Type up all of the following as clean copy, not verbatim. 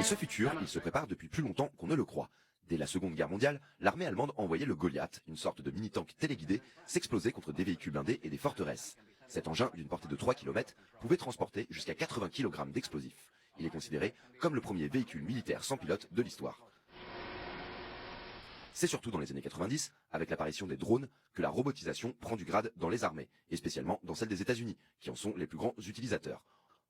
Et ce futur, il se prépare depuis plus longtemps qu'on ne le croit. Dès la Seconde Guerre mondiale, l'armée allemande envoyait le Goliath, une sorte de mini-tank téléguidé, s'exploser contre des véhicules blindés et des forteresses. Cet engin, d'une portée de 3 km, pouvait transporter jusqu'à 80 kg d'explosifs. Il est considéré comme le premier véhicule militaire sans pilote de l'histoire. C'est surtout dans les années 90, avec l'apparition des drones, que la robotisation prend du grade dans les armées, et spécialement dans celle des États-Unis, qui en sont les plus grands utilisateurs.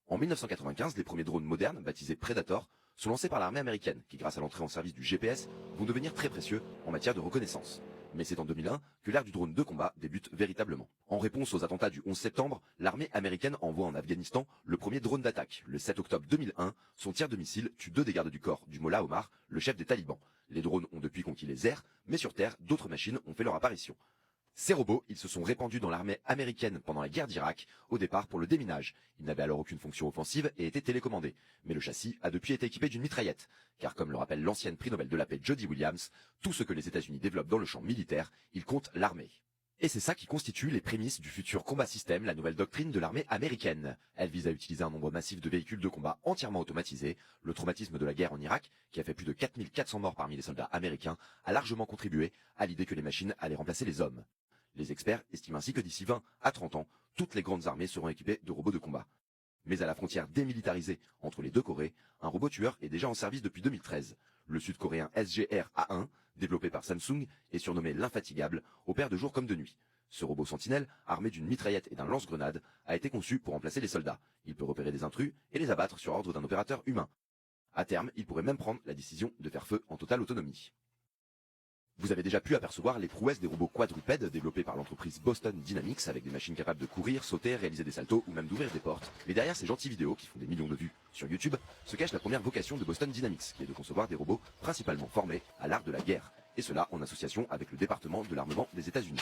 En 1995, les premiers drones modernes, baptisés Predator, sont lancés par l'armée américaine, qui grâce à l'entrée en service du GPS, vont devenir très précieux en matière de reconnaissance. Mais c'est en 2001 que l'ère du drone de combat débute véritablement. En réponse aux attentats du 11 septembre, l'armée américaine envoie en Afghanistan le premier drone d'attaque. Le 7 octobre 2001, son tir de missile tue 2 des gardes du corps du Mollah Omar, le chef des talibans. Les drones ont depuis conquis les airs, mais sur terre, d'autres machines ont fait leur apparition. Ces robots, ils se sont répandus dans l'armée américaine pendant la guerre d'Irak, au départ pour le déminage. Ils n'avaient alors aucune fonction offensive et étaient télécommandés. Mais le châssis a depuis été équipé d'une mitraillette. Car comme le rappelle l'ancienne prix Nobel de la paix Jody Williams, tout ce que les États-Unis développent dans le champ militaire, ils comptent l'armée. Et c'est ça qui constitue les prémices du futur combat système, la nouvelle doctrine de l'armée américaine. Elle vise à utiliser un nombre massif de véhicules de combat entièrement automatisés. Le traumatisme de la guerre en Irak, qui a fait plus de 4400 morts parmi les soldats américains, a largement contribué à l'idée que les machines allaient remplacer les hommes. Les experts estiment ainsi que d'ici 20 à 30 ans, toutes les grandes armées seront équipées de robots de combat. Mais à la frontière démilitarisée entre les deux Corées, un robot tueur est déjà en service depuis 2013. Le sud-coréen SGR-A1, développé par Samsung et surnommé l'infatigable, opère de jour comme de nuit. Ce robot sentinelle, armé d'une mitraillette et d'un lance-grenade, a été conçu pour remplacer les soldats. Il peut repérer des intrus et les abattre sur ordre d'un opérateur humain. À terme, il pourrait même prendre la décision de faire feu en totale autonomie. Vous avez déjà pu apercevoir les prouesses des robots quadrupèdes développés par l'entreprise Boston Dynamics avec des machines capables de courir, sauter, réaliser des saltos ou même d'ouvrir des portes. Mais derrière ces gentilles vidéos qui font des millions de vues sur YouTube se cache la première vocation de Boston Dynamics, qui est de concevoir des robots principalement formés à l'art de la guerre, et cela en association avec le département de l'armement des États-Unis.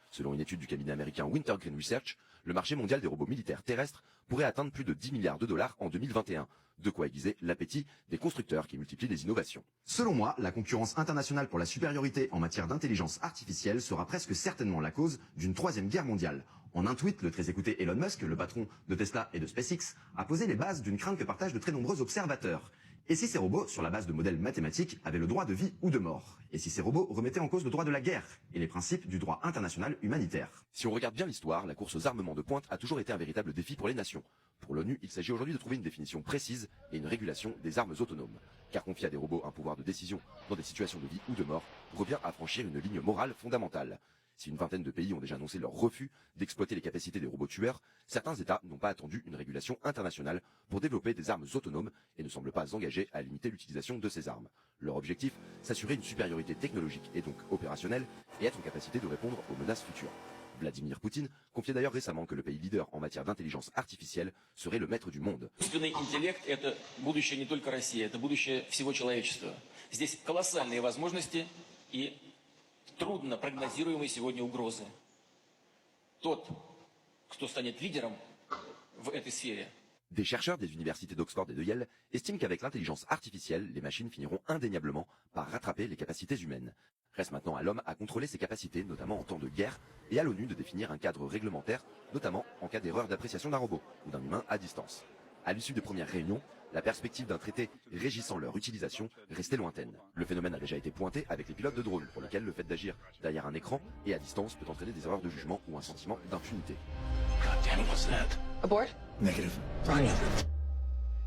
Selon une étude du cabinet américain Wintergreen Research, le marché mondial des robots militaires terrestres pourrait atteindre plus de 10 milliards de dollars en 2021. De quoi aiguiser l'appétit des constructeurs qui multiplient les innovations. Selon moi, la concurrence internationale pour la supériorité en matière d'intelligence artificielle sera presque certainement la cause d'une troisième guerre mondiale. En un tweet, le très écouté Elon Musk, le patron de Tesla et de SpaceX, a posé les bases d'une crainte que partagent de très nombreux observateurs. Et si ces robots, sur la base de modèles mathématiques, avaient le droit de vie ou de mort? Et si ces robots remettaient en cause le droit de la guerre et les principes du droit international humanitaire? Si on regarde bien l'histoire, la course aux armements de pointe a toujours été un véritable défi pour les nations. Pour l'ONU, il s'agit aujourd'hui de trouver une définition précise et une régulation des armes autonomes. Car confier à des robots un pouvoir de décision dans des situations de vie ou de mort revient à franchir une ligne morale fondamentale. Si une vingtaine de pays ont déjà annoncé leur refus d'exploiter les capacités des robots tueurs, certains États n'ont pas attendu une régulation internationale pour développer des armes autonomes et ne semblent pas engagés à limiter l'utilisation de ces armes. Leur objectif, s'assurer une supériorité technologique et donc opérationnelle et être en capacité de répondre aux menaces futures. Vladimir Poutine confiait d'ailleurs récemment que le pays leader en matière d'intelligence artificielle serait le maître du monde. Искусственный интеллект – это будущее не только России, это будущее всего человечества. Здесь колоссальные возможности и трудно прогнозируемые сегодня угрозы. Tот, кто станет лидером в этой сфере. Des chercheurs des universités d'Oxford et de Yale estiment qu'avec l'intelligence artificielle, les machines finiront indéniablement par rattraper les capacités humaines. Reste maintenant à l'homme à contrôler ses capacités, notamment en temps de guerre, et à l'ONU de définir un cadre réglementaire, notamment en cas d'erreur d'appréciation d'un robot ou d'un humain à distance. À l'issue des premières réunions, la perspective d'un traité régissant leur utilisation restait lointaine. Le phénomène a déjà été pointé avec les pilotes de drones, pour lesquels le fait d'agir derrière un écran et à distance peut entraîner des erreurs de jugement ou un sentiment d'impunité. Abort? Negative.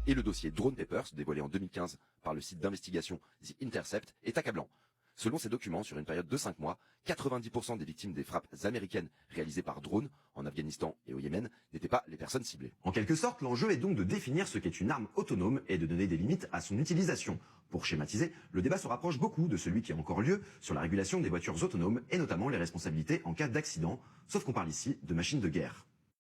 Et le dossier Drone Papers, dévoilé en 2015 par le site d'investigation The Intercept, est accablant. Selon ces documents, sur une période de 5 mois, 90% des victimes des frappes américaines réalisées par drone en Afghanistan et au Yémen n'étaient pas les personnes ciblées. En quelque sorte, l'enjeu est donc de définir ce qu'est une arme autonome et de donner des limites à son utilisation. Pour schématiser, le débat se rapproche beaucoup de celui qui a encore lieu sur la régulation des voitures autonomes et notamment les responsabilités en cas d'accident, sauf qu'on parle ici de machines de guerre.